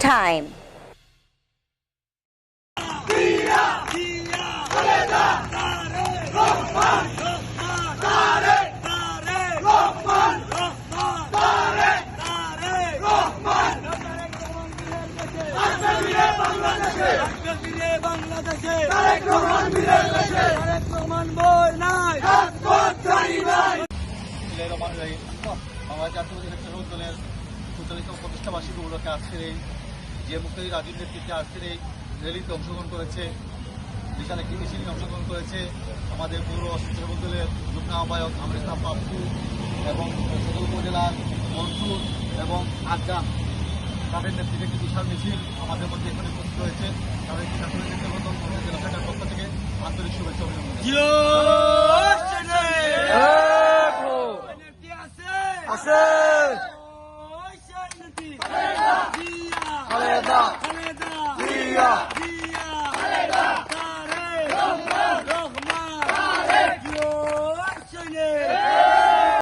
time. প্রতিষ্ঠাবার্ষিকী উপলক্ষে আজকের এই যে মুক্তির রাজীব নেতৃত্বে আজকের এই র্যালিতে অংশগ্রহণ করেছে, বিশাল একটি মিছিলে অংশগ্রহণ করেছে আমাদের পৌর স্বেচ্ছাসেবক দলের যুগ্ম আহ্বায়ক আমর ইসলাম পাপ্পু এবং সদর উপজেলার মনসুর এবং আজাম। তাদের নেতৃত্বে একটি বিশাল মিছিল আমাদের মধ্যে এখানে উপস্থিত হয়েছে। তাদের একটি ছাত্র নেতৃত্ব জেলা শাখার পক্ষ থেকে আন্তরিক শুভেচ্ছা অভিনন্দন।